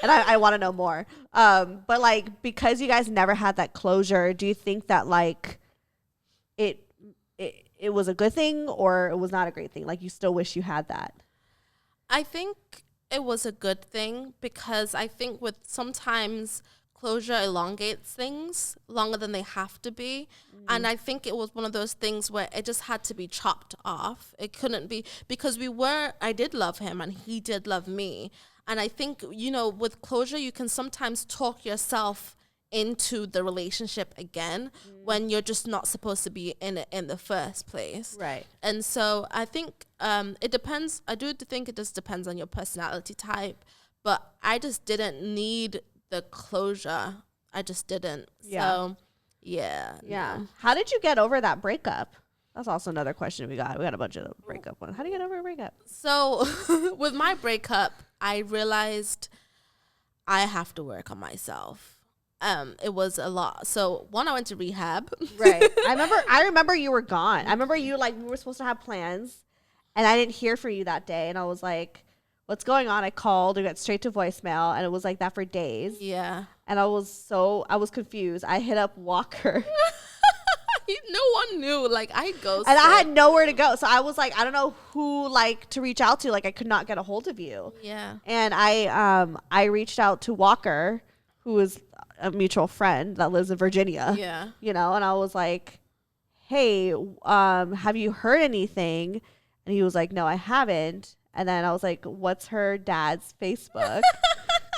And I want to know more. But, like, because you guys never had that closure, do you think that, like, it was a good thing or it was not a great thing? Like, you still wish you had that?
I think it was a good thing because I think with sometimes... closure elongates things longer than they have to be. And I think it was one of those things where it just had to be chopped off. It couldn't be because I did love him and he did love me. And I think, you know, with closure, you can sometimes talk yourself into the relationship again when you're just not supposed to be in it in the first place.
Right.
And so I think it depends. I do think it just depends on your personality type. But I just didn't need the closure. I just didn't. Yeah. So, yeah.
Yeah. No. How did you get over that breakup? That's also another question we got. We got a bunch of breakup ones. How do you get over a breakup?
So, with my breakup, I realized I have to work on myself. It was a lot. So, one, I went to rehab.
Right. I remember you were gone. I remember you, like, we were supposed to have plans, and I didn't hear from you that day, and I was like, what's going on? I called, it got straight to voicemail, and it was like that for days.
Yeah.
And I was confused. I hit up Walker.
No one knew. Like, I ghosted.
And I had nowhere to go. So I was like, I don't know who, like, to reach out to. Like, I could not get a hold of you.
Yeah.
And I reached out to Walker, who is a mutual friend that lives in Virginia.
Yeah.
You know, and I was like, hey, have you heard anything? And he was like, no, I haven't. And then I was like, what's her dad's Facebook?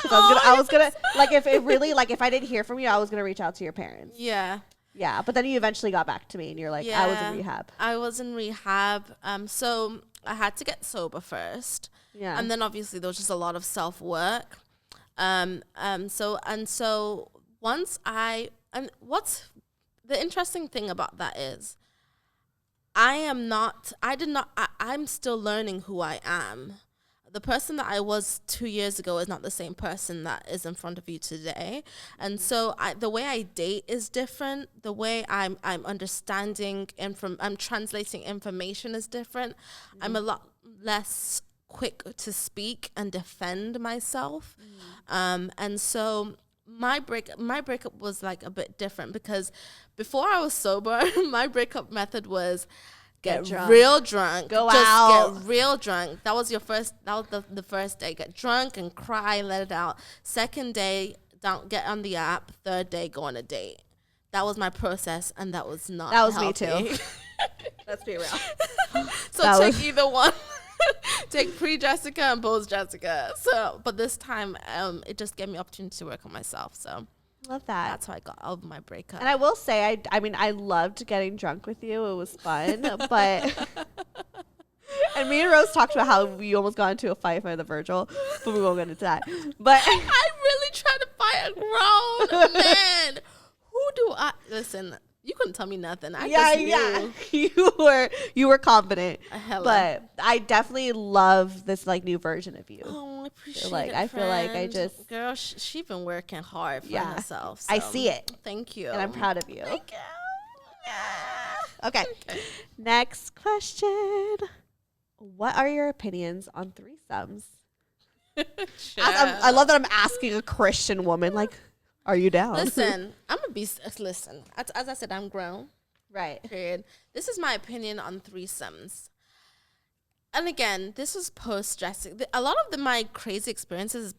Because I was gonna like, if it really, like, if I didn't hear from you, I was gonna reach out to your parents.
Yeah.
Yeah, but then you eventually got back to me, and you're like,
yeah,
I was in rehab.
I was in rehab. So I had to get sober first. Yeah. And then obviously there was just a lot of self-work. So once what's the interesting thing about that is I'm still learning who I am. the person that I was 2 years ago is not the same person that is in front of you today. And so the way I date is different. The way I'm understanding I'm translating information is different. I'm a lot less quick to speak and defend myself. And so my breakup was like a bit different, because before I was sober, my breakup method was get real drunk.
Go out.
Get real drunk. That was the first day. Get drunk and cry, let it out. Second day, don't get on the app. Third day, go on a date. That was my process, and that was not healthy.
Me too. Let's be real.
So take either one. Take pre-Jessica and post-Jessica. So, but this time, it just gave me opportunity to work on myself. So
love that.
That's how I got out of my breakup.
And I will say, I mean, I loved getting drunk with you. It was fun, but. And me and Rose talked about how we almost got into a fight in front of the Virgil, but we won't get into that. But
I really tried to fight a grown man. Who do I listen? You couldn't tell me nothing. I just knew.
You were confident.
Hella.
But I definitely love this like new version of you.
Oh, I appreciate
like,
it.
I feel like I just
girl, she been working hard for herself. So.
I see it.
Thank you,
and I'm proud of you.
Thank you. Yeah.
Okay. Next question. What are your opinions on threesomes? I love that I'm asking a Christian woman, like, are you down?
Listen, I'm gonna be. Listen, as I said, I'm grown.
Right.
Period. This is my opinion on threesomes. And again, this was post dressing. A lot of my crazy experiences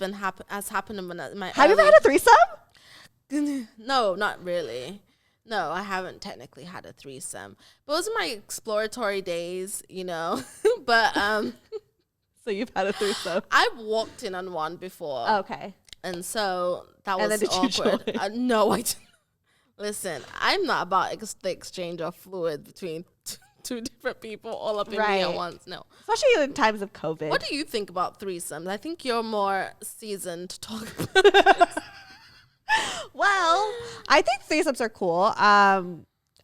has happened in my.
Have you ever had a threesome?
No, not really. No, I haven't technically had a threesome. But those are my exploratory days, you know. But
so you've had a threesome.
I've walked in on one before.
Okay.
And so that was
and then did
awkward.
You join?
No, I didn't. Listen, I'm not about the exchange of fluid between two different people all up in me at once. No.
Especially in times of COVID.
What do you think about threesomes? I think you're more seasoned to talk about this.
Well, I think threesomes are cool. I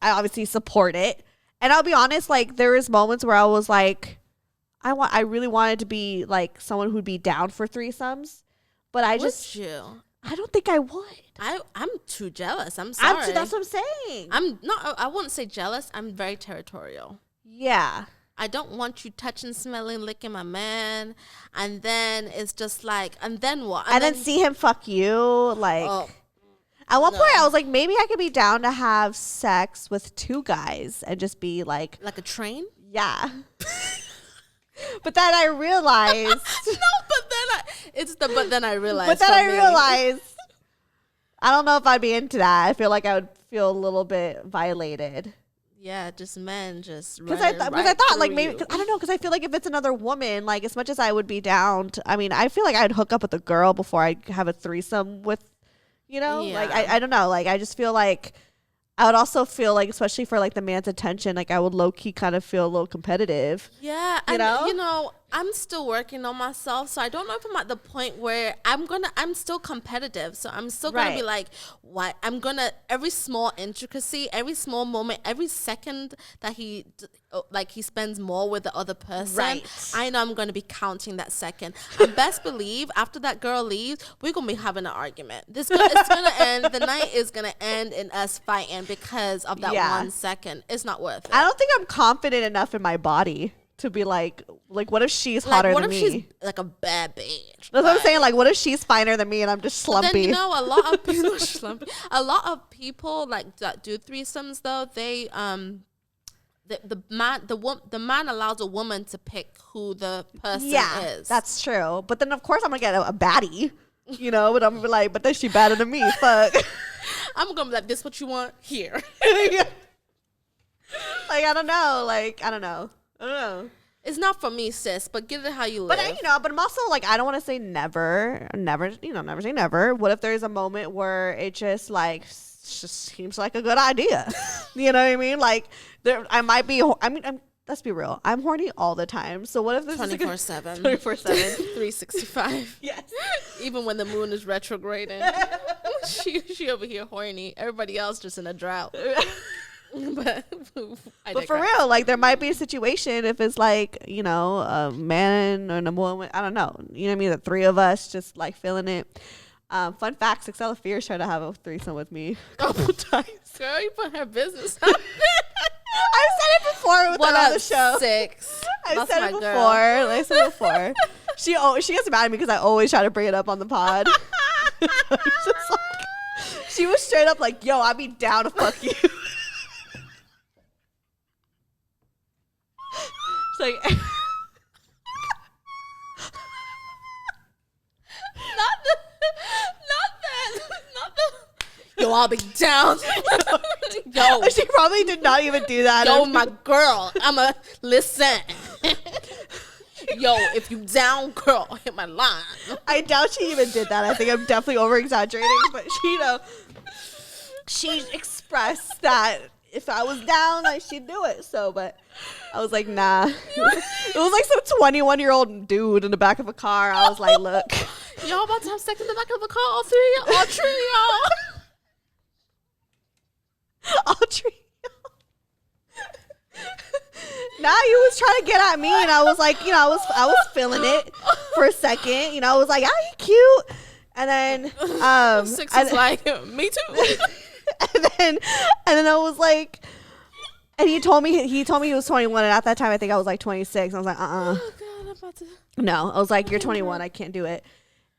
obviously support it. And I'll be honest, like there was moments where I was like, I really wanted to be like someone who'd be down for threesomes. But I don't think I would.
I'm too jealous. I'm sorry.
That's what I'm saying.
I wouldn't say jealous. I'm very territorial.
Yeah.
I don't want you touching, smelling, licking my man. And then it's just like, and then what?
And then see him fuck you. Like, at one point I was like, maybe I could be down to have sex with two guys and just be like.
Like a train?
Yeah. But then I realized.
But then I realized.
But then I realized. I don't know if I'd be into that. I feel like I would feel a little bit violated.
Yeah, just men just
because I thought like maybe I don't know, because I feel like if it's another woman, like as much as I would be down to, I mean, I feel like I'd hook up with a girl before I have a threesome with, you know, like I don't know, like I just feel like I would also feel like, especially for like the man's attention, like I would low key kind of feel a little competitive.
Yeah,
you
know, I'm still working on myself, so I don't know if I'm at the point where I'm still competitive, so I'm still gonna be like, what? I'm gonna every small intricacy, every small moment, every second that he spends more with the other person, I know I'm gonna be counting that second. And best believe after that girl leaves, we're gonna be having an argument. It's gonna end. The night is gonna end in us fighting because of that 1 second. It's not worth it.
I don't think I'm confident enough in my body to be like what if she's hotter than me?
What if she's like a bad bitch?
That's what I'm saying. Like, what if she's finer than me and I'm just slumpy?
But then, you know, a lot of people like that do threesomes though. They the man allows a woman to pick who the person is.
That's true. But then of course I'm gonna get a baddie, you know. But I'm gonna be like, but then she better than me. Fuck.
I'm gonna be like, this what you want here.
Like I don't know.
It's not for me, sis, but get it how you live.
But but I'm also like, I don't want to say never, never say never. What if there's a moment where it just seems like a good idea? You know what I mean? Like I might be, let's be real. I'm horny all the time. So what if this
24/7, 365?
Yes.
Even when the moon is retrograding, she over here horny. Everybody else just in a drought. But
for real, like there might be a situation if it's like, you know, a man and a woman, I don't know, you know what I mean, the three of us just like feeling it. Fun fact, Sixella Fierce tried to have a threesome with me a couple times.
Girl, you put her business out there.
I said it before with her on the show.
Six.
I said it before. She gets mad at me because I always try to bring it up on the pod. She was straight up like, yo, I'd be down to fuck you. It's like
not the yo, I'll be down. Yo,
she probably did not even do that.
Yo, my girl, I'ma listen. Yo, if you down, girl, hit my line.
I doubt she even did that. I think I'm definitely over exaggerating, but she, you know, she expressed that if I was down, she'd do it. So, but I was like, nah. It was like some 21-year-old dude in the back of a car. I was like, look,
y'all about to have sex in the back of a car, all three of y'all.
All three. Nah, you was trying to get at me, and I was like, you know, I was feeling it for a second. You know, I was like, ah, you cute. And then
Six was like, me too.
and then I was like, and he told me he was 21, and at that time I think I was like 26. I was like,
oh God, I'm about to.
No, I was like, you're 21, I can't do it.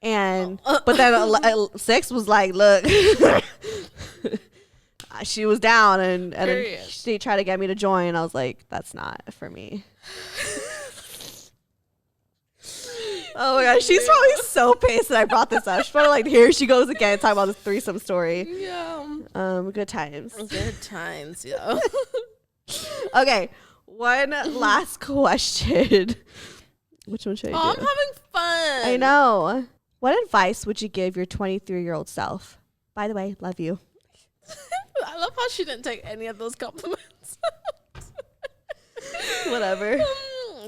And but then Six was like, look. She was down, and then she tried to get me to join. I was like, that's not for me. Oh my gosh, she's probably so pissed that I brought this up. She's probably like, here she goes again, talking about this threesome story.
Yeah.
Good times.
Good times, yo.
Okay, one last question. Which one should I do?
I'm having fun.
I know. What advice would you give your 23-year-old self? By the way, love you.
I love how she didn't take any of those compliments.
Whatever.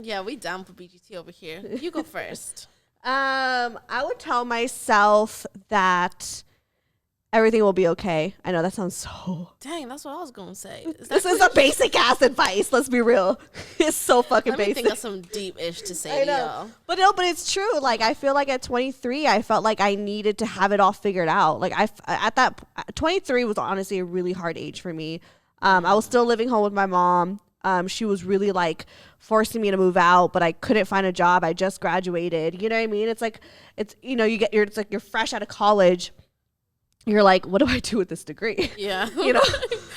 Yeah, we down for BGT over here. You go first.
I would tell myself that everything will be okay. I know that sounds so...
Dang, that's what I was going to say.
This is a basic ass advice. Let's be real. It's so fucking basic.
Let me think of some deep-ish to say to y'all.
But it's true. Like, I feel like at 23, I felt like I needed to have it all figured out. Like, 23 was honestly a really hard age for me. I was still living home with my mom. She was really like forcing me to move out, but I couldn't find a job. I just graduated. You know what I mean? It's like, you know, it's like you're fresh out of college. You're like, what do I do with this degree?
Yeah.
You know,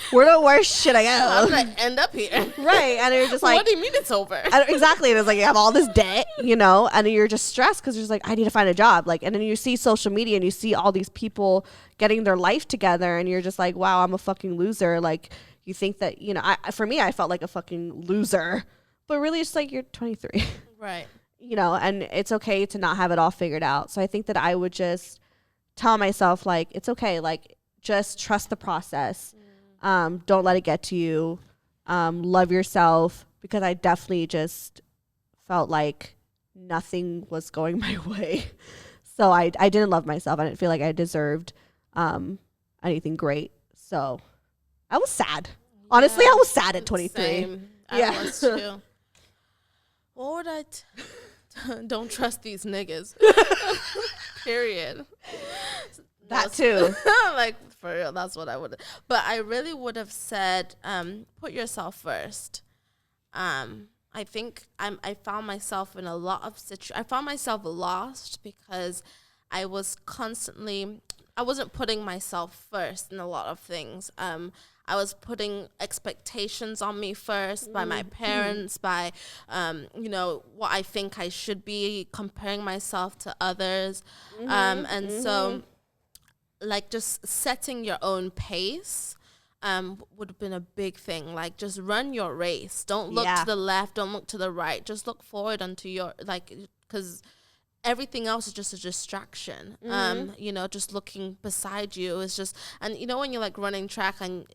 where should I go?
I'm going to end up here.
Right. And you're just like,
what do you mean it's over?
Exactly. And it's like, you have all this debt, you know, and you're just stressed because you're just like, I need to find a job. Like, and then you see social media and you see all these people getting their life together and you're just like, wow, I'm a fucking loser. Like, you think that, you know, for me, I felt like a fucking loser, but really it's like, you're 23.
Right.
You know, and it's okay to not have it all figured out. So I think that I would just tell myself, like, it's okay. Like, just trust the process. Don't let it get to you. Love yourself, because I definitely just felt like nothing was going my way. So I didn't love myself. I didn't feel like I deserved anything great. So I was sad. Honestly, I was sad at 23.
Same. I was too. What would don't trust these niggas. Period.
That too.
Like, for real, that's what I would. But I really would have said, put yourself first. I think I found myself in a lot of I found myself lost because I wasn't putting myself first in a lot of things. I was putting expectations on me first by my parents, by, you know, what I think I should be, comparing myself to others. So, like, just setting your own pace would have been a big thing. Like, just run your race. Don't look to the left. Don't look to the right. Just look forward onto your, like, because everything else is just a distraction. You know, just looking beside you is just, and you know, when you're like running track, and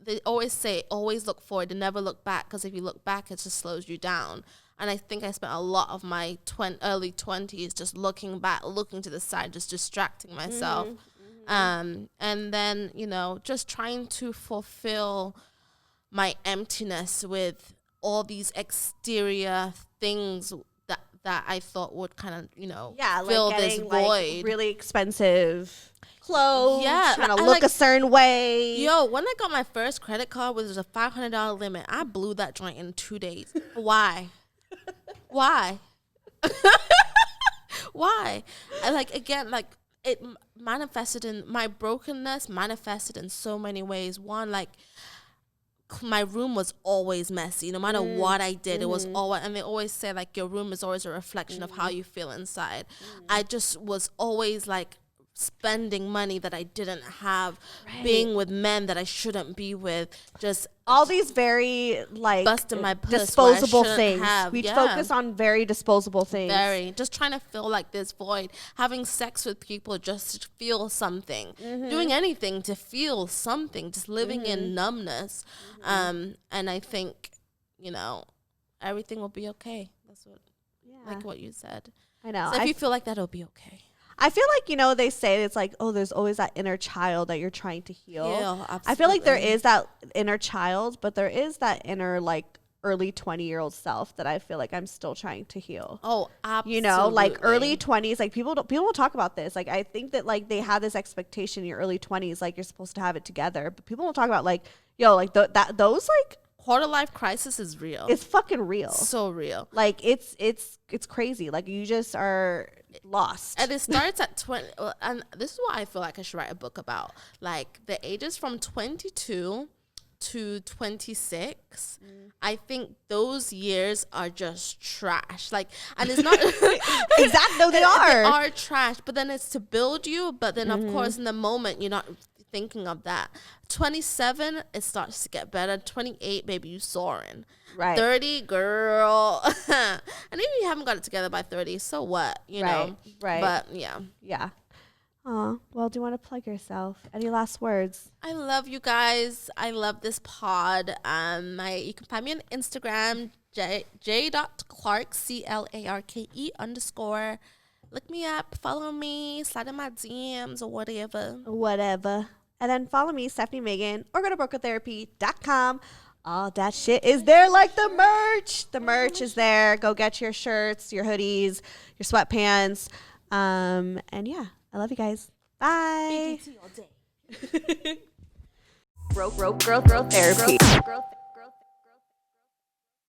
they always say, always look forward and never look back, because if you look back, it just slows you down. And I think I spent a lot of my early 20s just looking back, looking to the side, just distracting myself. And then, you know, just trying to fulfill my emptiness with all these exterior things that I thought would kind of, fill
like
this
getting,
void.
like, really expensive clothes, trying to look
like,
a certain way.
Yo, when I got my first credit card, was a $500 limit. I blew that joint in 2 days. Why? Why? Why? It manifested in my brokenness, manifested in so many ways. One, like, my room was always messy. No matter what I did, it was always, and they always say, like, your room is always a reflection of how you feel inside. I just was always, like, spending money that I didn't have, being with men that I shouldn't be with, just
all these very, like,
busting my puss
disposable things. We
Yeah.
focus on very disposable things.
Just trying to fill, like, this void, having sex with people just to feel something, doing anything to feel something, just living in numbness. And I think, everything will be okay. That's what, like what you said.
I know.
So if you feel like that, it'll be okay.
I feel like, they say it's like, oh, there's always that inner child that you're trying to heal. I feel like there is that inner child, but there is that inner, like, early 20-year-old self that I feel like I'm still trying to heal.
Oh, absolutely.
Like, early 20s, like, people don't talk about this. Like, I think that, like, they have this expectation in your early 20s, like, you're supposed to have it together, but people don't talk about, like, like, those, like,
quarter life crisis is real.
It's fucking real.
So real.
Like, it's crazy. Like, you just are lost.
And it starts at 20. And this is what I feel like I should write a book about. Like, the ages from 22 to 26. I think those years are just trash. Like, and it's not
exactly. No, they are.
They are trash. But then it's to build you. But then, of course, in the moment, you're not thinking of that. 27, it starts to get better. 28, baby, you soaring.
Right.
30, girl. And even if you haven't got it together by 30, so what? You know?
Right.
But yeah.
Yeah. Oh, well, do you want to plug yourself? Any last words?
I love you guys. I love this pod. You can find me on Instagram, j.clarke, CLARKE_. Look me up, follow me, slide in my DMs or whatever.
And then follow me, Stefanie Maegan, or go to broketherapy.com. All that shit is there, like the merch. The merch is there. Go get your shirts, your hoodies, your sweatpants. And yeah, I love you guys. Bye.
BGT all day.
Broke girl therapy.